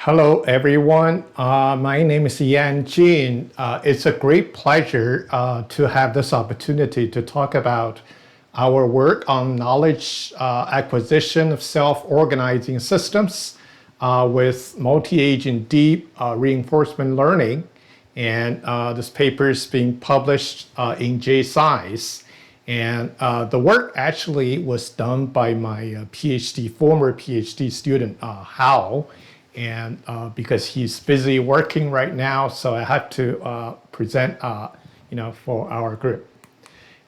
Hello, everyone. My name is Yan Jin. It's a great pleasure to have this opportunity to talk about our work on knowledge acquisition of self-organizing systems with multi-agent deep reinforcement learning. And this paper is being published in JCISE. And the work actually was done by my former PhD student, Hao. And because he's busy working right now, so I have to present, for our group.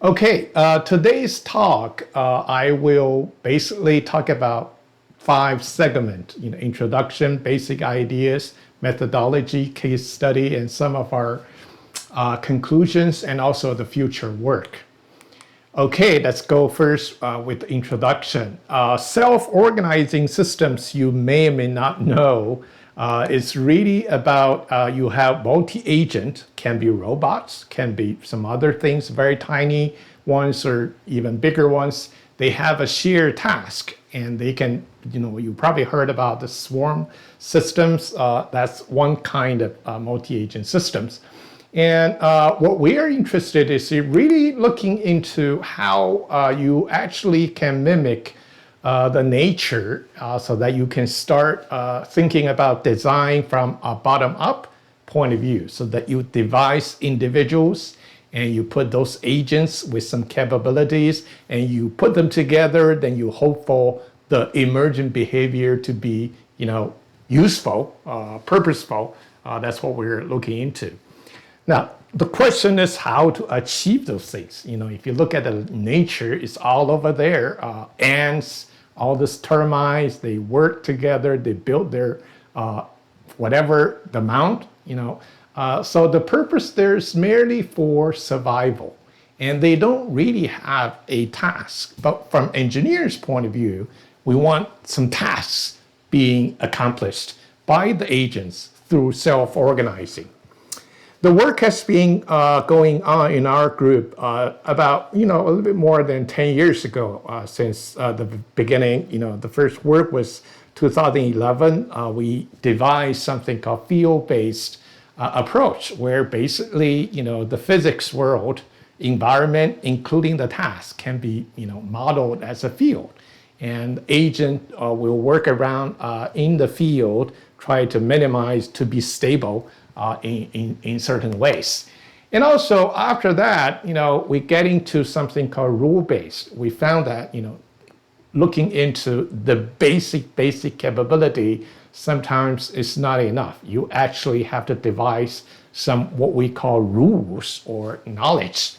Okay, today's talk, I will basically talk about 5 segments: introduction, basic ideas, methodology, case study, and some of our conclusions, and also the future work. Okay, let's go first with the introduction. Self-organizing systems, you may or may not know, is really about you have multi-agent, can be robots, can be some other things, very tiny ones or even bigger ones. They have a shared task and they can, you probably heard about the swarm systems. That's one kind of multi-agent systems. And what we are interested in is really looking into how you actually can mimic the nature so that you can start thinking about design from a bottom-up point of view, so that you devise individuals and you put those agents with some capabilities and you put them together, then you hope for the emergent behavior to be useful, purposeful. That's what we're looking into. Now, the question is how to achieve those things. If you look at the nature, it's all over there. Ants, all these termites, they work together, they build their whatever the mount, So the purpose there is merely for survival. And they don't really have a task. But from engineers' point of view, we want some tasks being accomplished by the agents through self-organizing. The work has been going on in our group about, a little bit more than 10 years ago, since the beginning. The first work was 2011. We devised something called field-based approach, where basically, the physics world environment, including the task, can be, modeled as a field. And agent will work around in the field, try to minimize to be stable in certain ways. And also after that, we get into something called rule-based. We found that, looking into the basic capability sometimes is not enough. You actually have to devise some what we call rules or knowledge.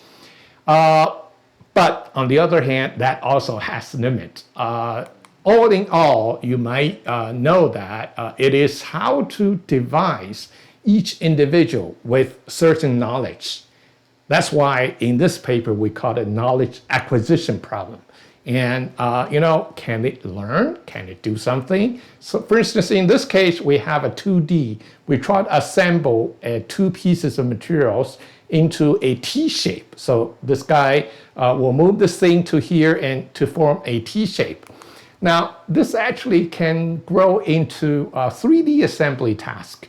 But on the other hand, that also has limit. All in all, you might know that it is how to devise each individual with certain knowledge. That's why in this paper we call it knowledge acquisition problem. And can it learn? Can it do something? So for instance, in this case, we have a 2D. We try to assemble 2 pieces of materials into a T shape. So this guy will move this thing to here and to form a T shape. Now, this actually can grow into a 3D assembly task.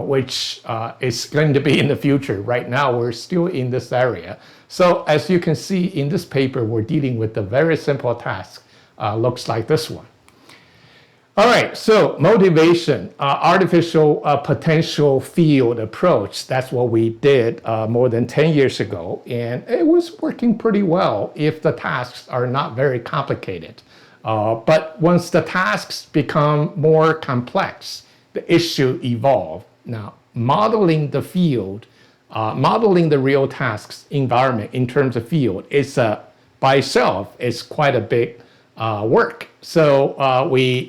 Which is going to be in the future. Right now, we're still in this area. So as you can see in this paper, we're dealing with a very simple task. Looks like this one. All right, so motivation, artificial potential field approach. That's what we did more than 10 years ago. And it was working pretty well if the tasks are not very complicated. But once the tasks become more complex, the issue evolved. Now, modeling the field, modeling the real tasks environment in terms of field is by itself is quite a big work. So we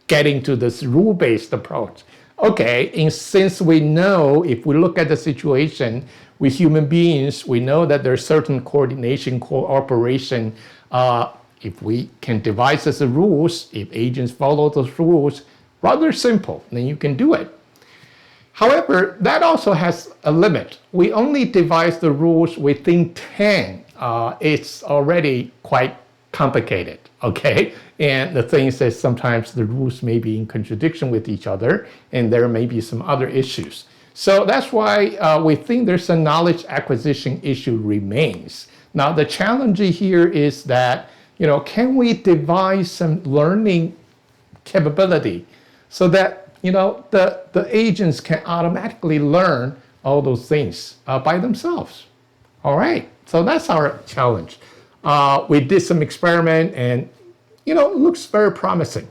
get into this rule-based approach. Okay, and since we know, if we look at the situation with human beings, we know that there's certain coordination, cooperation. If we can devise the rules, if agents follow those rules, rather simple, then you can do it. However, that also has a limit. We only devise the rules within 10. It's already quite complicated, okay? And the thing is that sometimes the rules may be in contradiction with each other, and there may be some other issues. So that's why we think there's a knowledge acquisition issue remains. Now, the challenge here is that, can we devise some learning capability so that, the agents can automatically learn all those things by themselves? All right, so that's our challenge. We did some experiment and, it looks very promising.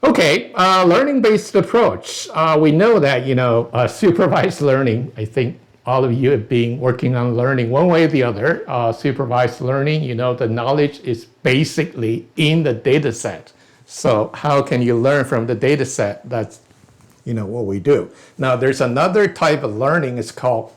Okay, learning-based approach. We know that, supervised learning, I think all of you have been working on learning one way or the other. Supervised learning, the knowledge is basically in the data set. So how can you learn from the data set? That's, what we do. Now, there's another type of learning, it's called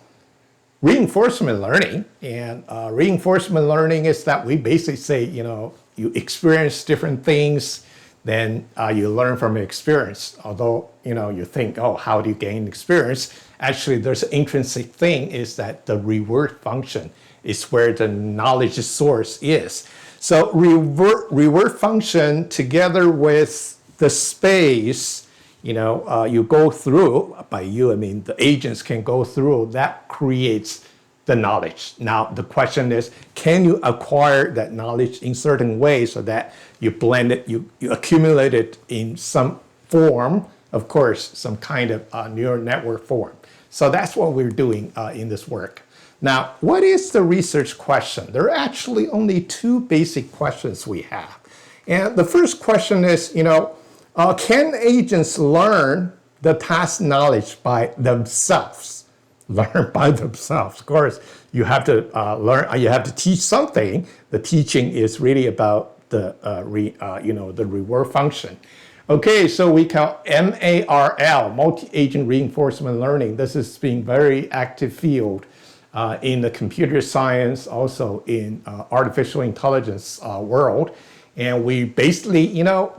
reinforcement learning. And reinforcement learning is that we basically say, you experience different things, then you learn from experience. Although, you think, oh, how do you gain experience? Actually, there's an intrinsic thing is that the reward function is where the knowledge source is. So reward function together with the space, you go through, by you, I mean the agents can go through, that creates the knowledge. Now, the question is, can you acquire that knowledge in certain ways so that you blend it, you accumulate it in some form, of course, some kind of neural network form. So that's what we're doing in this work. Now, what is the research question? There are actually only two basic questions we have. And the first question is, can agents learn the task knowledge by themselves? Learn by themselves. Of course, you have to learn. You have to teach something. The teaching is really about the the reward function. Okay, so we call MARL, multi-agent reinforcement learning. This is being very active field in the computer science, also in artificial intelligence world. And we basically,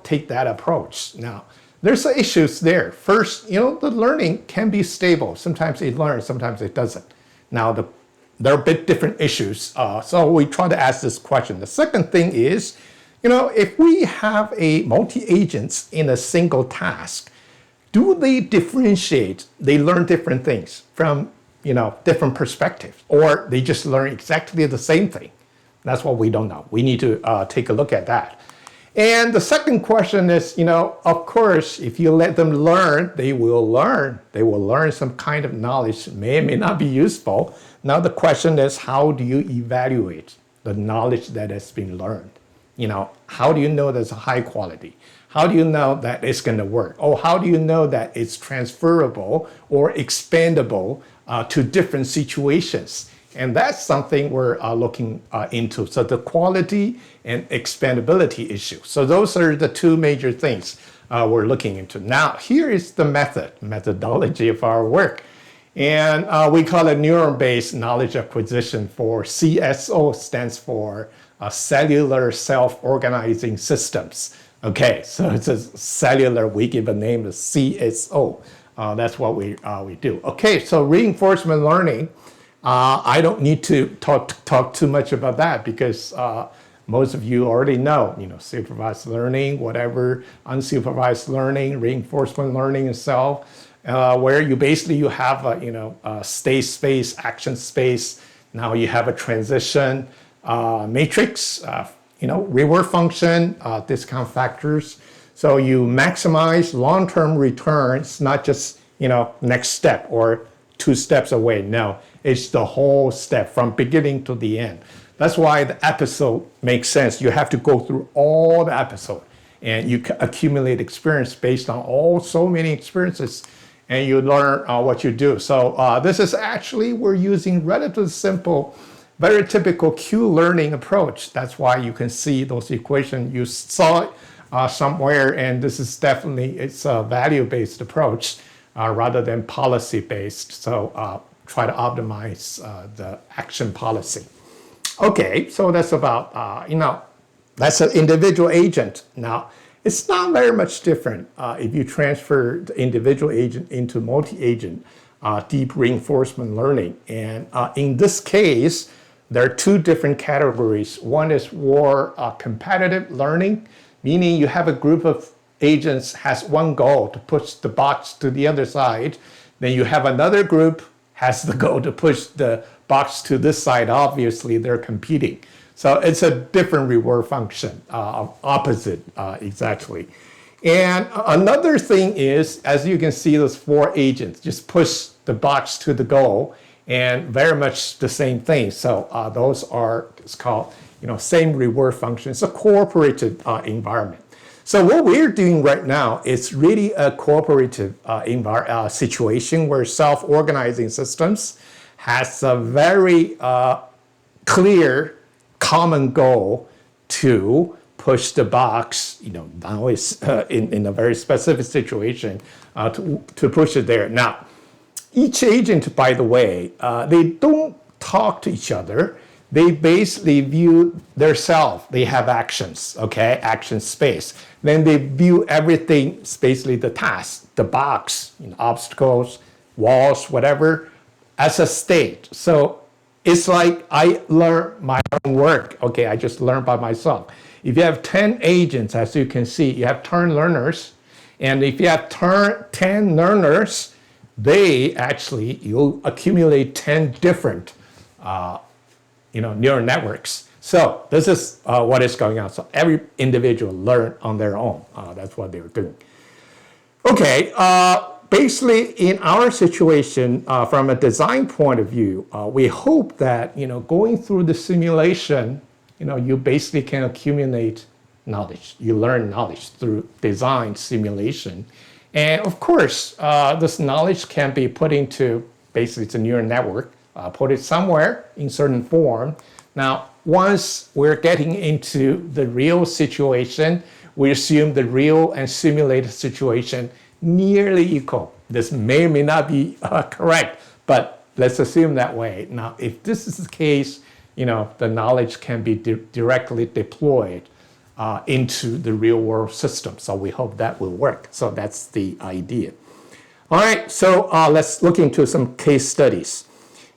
take that approach. Now, there's issues there. First, the learning can be stable. Sometimes it learns, sometimes it doesn't. Now, there are a bit different issues. So we try to ask this question. The second thing is, if we have a multi-agents in a single task, do they differentiate? They learn different things from, different perspectives, or they just learn exactly the same thing? That's what we don't know. We need to take a look at that. And the second question is, of course, if you let them learn, they will learn. They will learn some kind of knowledge, may or may not be useful. Now the question is, how do you evaluate the knowledge that has been learned? How do you know that's high quality? How do you know that it's going to work? Or how do you know that it's transferable or expandable to different situations? And that's something we're looking into. So the quality and expandability issue. So those are the two major things we're looking into. Now, here is the methodology of our work. And we call it neuron-based knowledge acquisition, for CSO stands for cellular self-organizing systems. Okay, so it's a cellular, we give a name of CSO. That's what we do. Okay, so reinforcement learning. I don't need to talk too much about that because most of you already know, supervised learning, whatever, unsupervised learning, reinforcement learning itself, where you have a state space, action space. Now you have a transition matrix, reward function, discount factors. So you maximize long-term returns, not just, next step or 2 steps away. No, it's the whole step from beginning to the end. That's why the episode makes sense. You have to go through all the episode and you accumulate experience based on so many experiences, and you learn what you do. So this is actually, we're using relatively simple, very typical Q-learning approach. That's why you can see those equations. You saw it somewhere, and this is definitely, it's a value-based approach rather than policy-based. So try to optimize the action policy. Okay, so that's about, that's an individual agent. Now, it's not very much different if you transfer the individual agent into multi-agent deep reinforcement learning. And in this case, there are two different categories. One is more competitive learning, meaning you have a group of agents has one goal to push the box to the other side. Then you have another group has the goal to push the box to this side. Obviously, they're competing. So it's a different reward function, opposite exactly. And another thing is, as you can see, those four agents just push the box to the goal, and very much the same thing. So those are, it's called, same reward function. It's a cooperative environment. So what we're doing right now is really a cooperative situation where self-organizing systems has a very clear common goal to push the box, now it's in a very specific situation to push it there. Now, each agent, by the way, they don't talk to each other. They basically view their self. They have actions, okay, action space. Then they view everything, basically the task, the box, obstacles, walls, whatever, as a state. So it's like I learn my own work. Okay, I just learn by myself. If you have 10 agents, as you can see, you have 10 learners. And if you have 10 learners, you'll accumulate 10 different neural networks. So this is what is going on. So every individual learn on their own. That's what they were doing. Okay, basically in our situation, from a design point of view, we hope that going through the simulation, you basically can accumulate knowledge. You learn knowledge through design simulation. And of course, this knowledge can be put into, basically it's a neural network, put it somewhere in certain form. Now, once we're getting into the real situation, we assume the real and simulated situation nearly equal. This may or may not be correct, but let's assume that way. Now, if this is the case, the knowledge can be directly deployed into the real world system. So we hope that will work. So that's the idea. All right, so let's look into some case studies.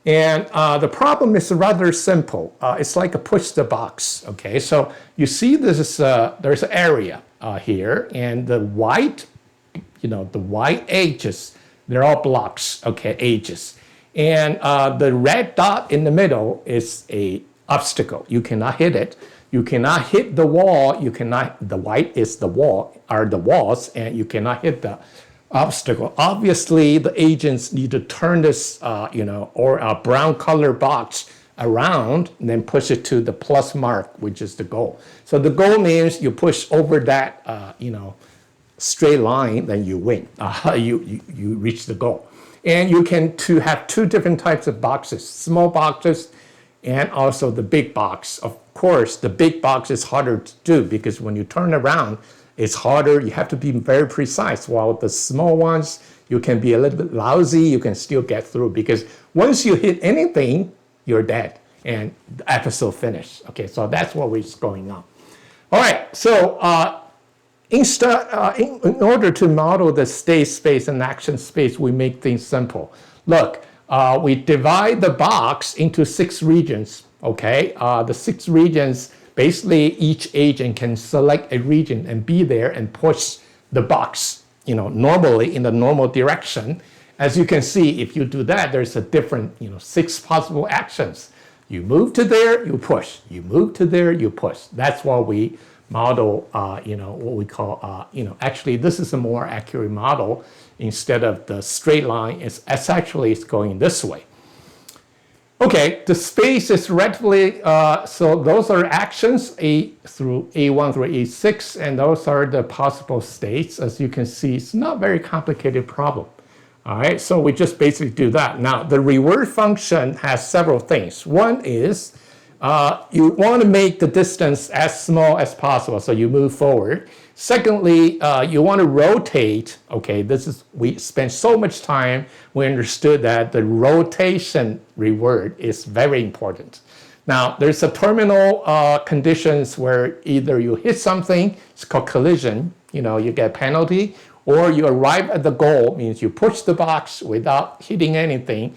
And the problem is rather simple. It's like a push the box, okay? So you see there's an area here, and the white edges, they're all blocks, okay, edges. And the red dot in the middle is a obstacle. You cannot hit it. You cannot hit the wall. The white is the wall, are the walls, and you cannot hit the obstacle. Obviously, the agents need to turn this, or a brown color box around and then push it to the plus mark, which is the goal. So the goal means you push over that, straight line, then you win. You reach the goal. And you can have two different types of boxes, small boxes and also the big box. Of course, the big box is harder to do because when you turn around, it's harder. You have to be very precise. While the small ones, you can be a little bit lousy. You can still get through because once you hit anything, you're dead and the episode finished. Okay, so that's what is going on. All right, so in order to model the state space and action space, we make things simple. Look, we divide the box into 6 regions, okay? The 6 regions, basically each agent can select a region and be there and push the box, normally in the normal direction. As you can see, if you do that, there's a different, 6 possible actions. You move to there, you push. You move to there, you push. That's what we model, what we call, actually this is a more accurate model. Instead of the straight line, it's going this way. Okay, the space is relatively, so those are actions, A through A1 through A6, and those are the possible states. As you can see, it's not a very complicated problem. All right, so we just basically do that. Now, the reward function has several things. One is you want to make the distance as small as possible, so you move forward. Secondly, you want to rotate. Okay, we spent so much time, we understood that the rotation reward is very important. Now, there's a terminal conditions where either you hit something, it's called collision, you get a penalty, or you arrive at the goal, means you push the box without hitting anything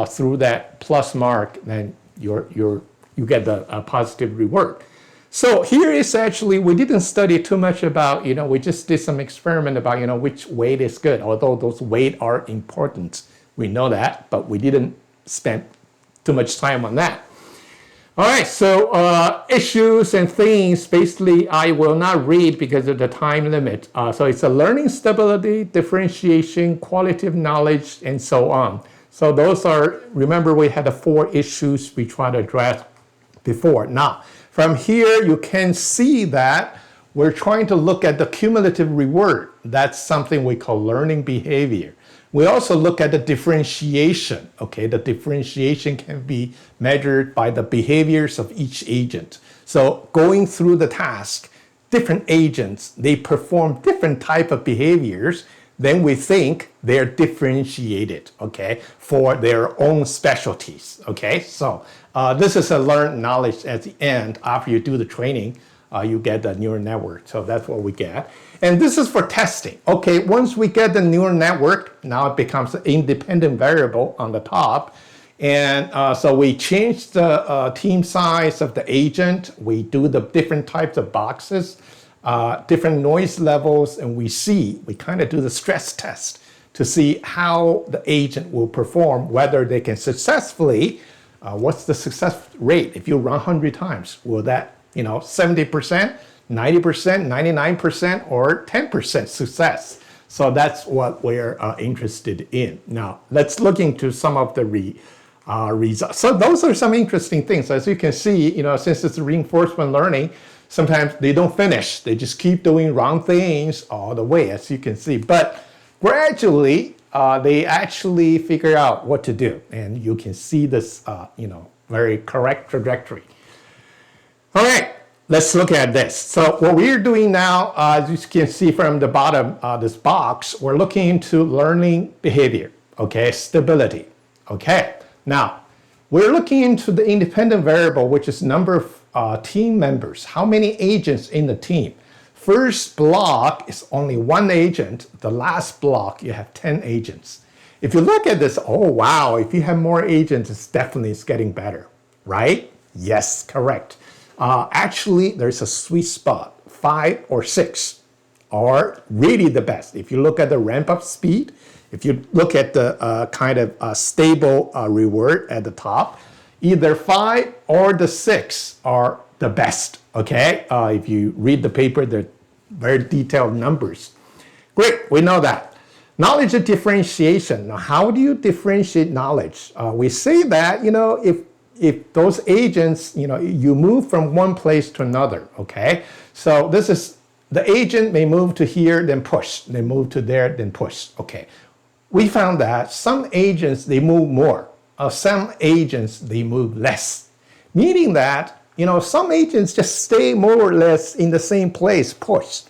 through that plus mark, then you're you get the positive reward. So here is actually, we didn't study too much about, we just did some experiment about, which weight is good, although those weight are important. We know that, but we didn't spend too much time on that. All right, so issues and things, basically, I will not read because of the time limit. So it's a learning stability, differentiation, quality of knowledge, and so on. So those are, remember we had the 4 issues we tried to address before. Now, from here, you can see that we're trying to look at the cumulative reward. That's something we call learning behavior. We also look at the differentiation. Okay, the differentiation can be measured by the behaviors of each agent. So going through the task, different agents, they perform different type of behaviors. Then we think they're differentiated, okay, for their own specialties, okay? So this is a learned knowledge at the end. After you do the training, you get the neural network. So that's what we get. And this is for testing. Okay, once we get the neural network, now it becomes an independent variable on the top. And so we change the team size of the agent. We do the different types of boxes, different noise levels, and we kind of do the stress test to see how the agent will perform, whether they can successfully, what's the success rate? If you run 100 times, will that 70%, 90%, 99%, or 10% success. So that's what we're interested in. Now, let's look into some of the results. So those are some interesting things. As you can see, since it's reinforcement learning, sometimes they don't finish. They just keep doing wrong things all the way, as you can see. But gradually, they actually figure out what to do. And you can see this, very correct trajectory. All right, let's look at this. So what we're doing now, as you can see from the bottom of this box, we're looking into learning behavior, okay, stability, okay. Now, we're looking into the independent variable, which is number of team members, how many agents in the team. First block is only 1 agent. The last block, you have 10 agents. If you look at this, oh wow, if you have more agents, it's getting better, right? Yes, correct. Actually, there's a sweet spot, 5 or 6 are really the best. If you look at the ramp up speed, if you look at the kind of stable reward at the top, either 5 or the 6 are the best, okay? If you read the paper, they're very detailed numbers. Great, we know that. Knowledge of differentiation. Now, how do you differentiate knowledge? We say that, if those agents, you move from one place to another, okay? So this is, the agent may move to here, then push. They move to there, then push, okay. We found that some agents, they move more. Some agents, they move less. Meaning that, some agents just stay more or less in the same place, push.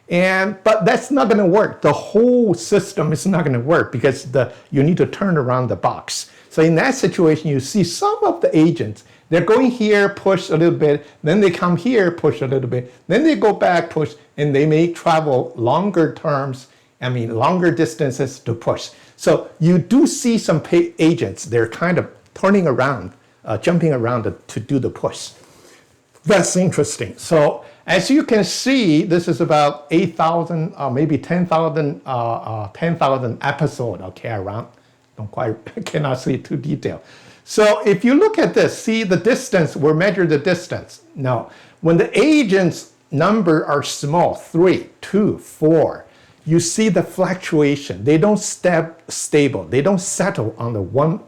But that's not gonna work. The whole system is not gonna work because you need to turn around the box. So in that situation, you see some of the agents, they're going here, push a little bit, then they come here, push a little bit, then they go back, push, and they may travel longer distances to push. So you do see some agents, they're kind of turning around, jumping around to do the push. That's interesting. So as you can see, this is about 8,000, maybe 10,000 episode, okay, around. Cannot see too detailed. So if you look at this, see the distance, we'll measure the distance. Now, when the agents number are small, 3, 2, 4, you see the fluctuation. They don't step stable. They don't settle on the one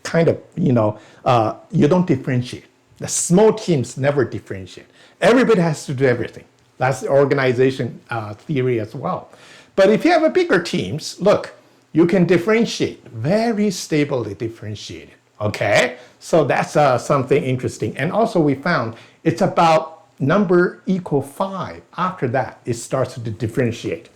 kind of, you don't differentiate. The small teams never differentiate. Everybody has to do everything. That's the organization theory as well. But if you have a bigger teams, look, you can differentiate, very stably differentiated, okay? So that's something interesting. And also we found it's about number equal 5. After that, it starts to differentiate.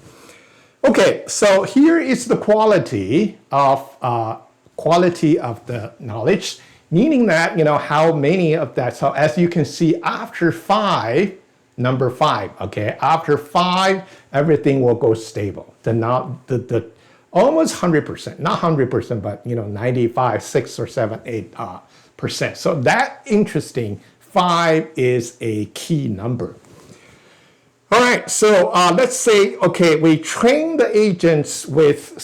Okay, so here is the quality of the knowledge, meaning that, how many of that. So as you can see, after 5, number 5, okay? After 5, everything will go stable. Almost 100%, not 100%, but 95, 6 or 7, 8 5%. So that interesting. 5 is a key number. All right, so let's say, okay, we train the agents with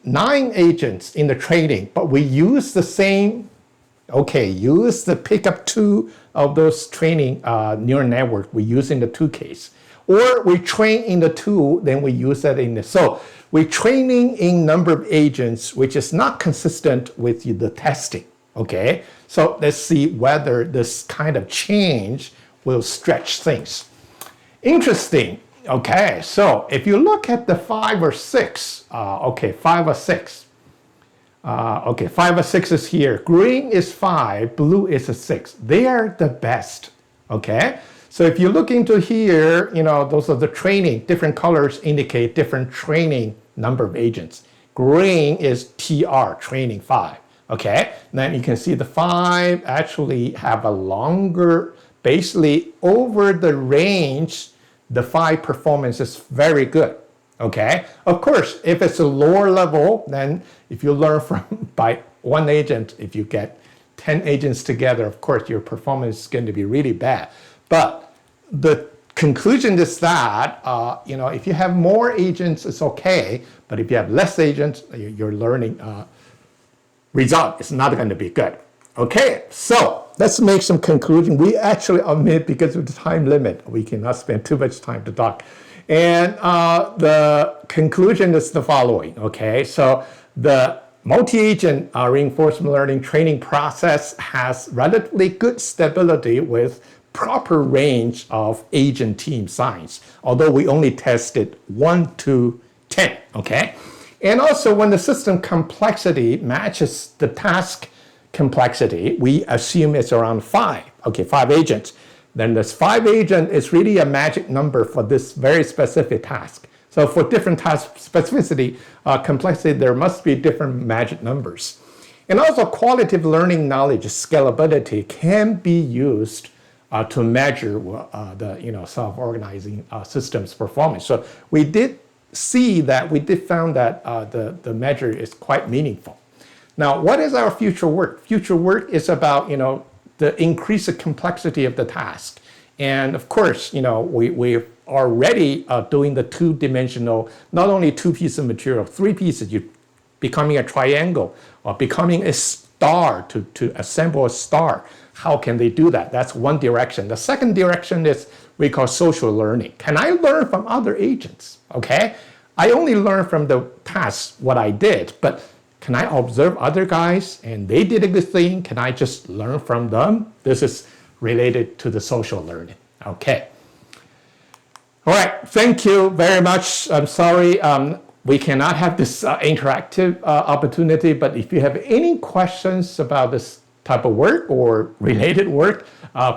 9 agents in the training, but we use the same, use the pick up 2 of those training neural network we use in the 2 case. Or we train in the 2, then we use that in the, so we're training in number of agents, which is not consistent with the testing, okay? So let's see whether this kind of change will stretch things. Interesting. Okay, so if you look at the 5 or 6, 5 or 6. 5 or 6 is here. Green is 5, blue is a 6. They are the best. Okay, so if you look into here, those are the training. Different colors indicate different training number of agents. Green is TR, training 5. Okay, then you can see the 5 actually have a longer, basically over the range, the 5 performance is very good. Okay, of course, if it's a lower level, then if you learn from by 1 agent, if you get 10 agents together, of course, your performance is going to be really bad. But the conclusion is that, if you have more agents, it's okay. But if you have less agents, your learning result is not going to be good. Okay, so let's make some conclusion. We actually omit, because of the time limit, we cannot spend too much time to talk. And the conclusion is the following, okay? So the multi-agent reinforcement learning training process has relatively good stability with proper range of agent team size, although we only tested 1 to 10, okay? And also when the system complexity matches the task complexity, we assume it's around 5, 5 agents. Then this 5 agent is really a magic number for this very specific task. So for different task specificity, complexity, there must be different magic numbers. And also qualitative learning knowledge scalability can be used to measure the self-organizing systems performance. So we did see that, we did found that the measure is quite meaningful. Now, what is our future work? Future work is about, the increased complexity of the task. And of course, we're already doing the 2-dimensional, not only 2 pieces of material, 3 pieces, you're becoming a triangle or becoming a star to assemble a star. How can they do that? That's one direction. The second direction is we call social learning. Can I learn from other agents? Okay, I only learn from the task what I did, but can I observe other guys and they did a good thing? Can I just learn from them? This is related to the social learning. Okay. All right, thank you very much. I'm sorry we cannot have this interactive opportunity, but if you have any questions about this type of work or related work,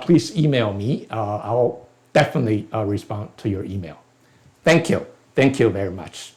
please email me. I'll definitely respond to your email. Thank you. Thank you very much.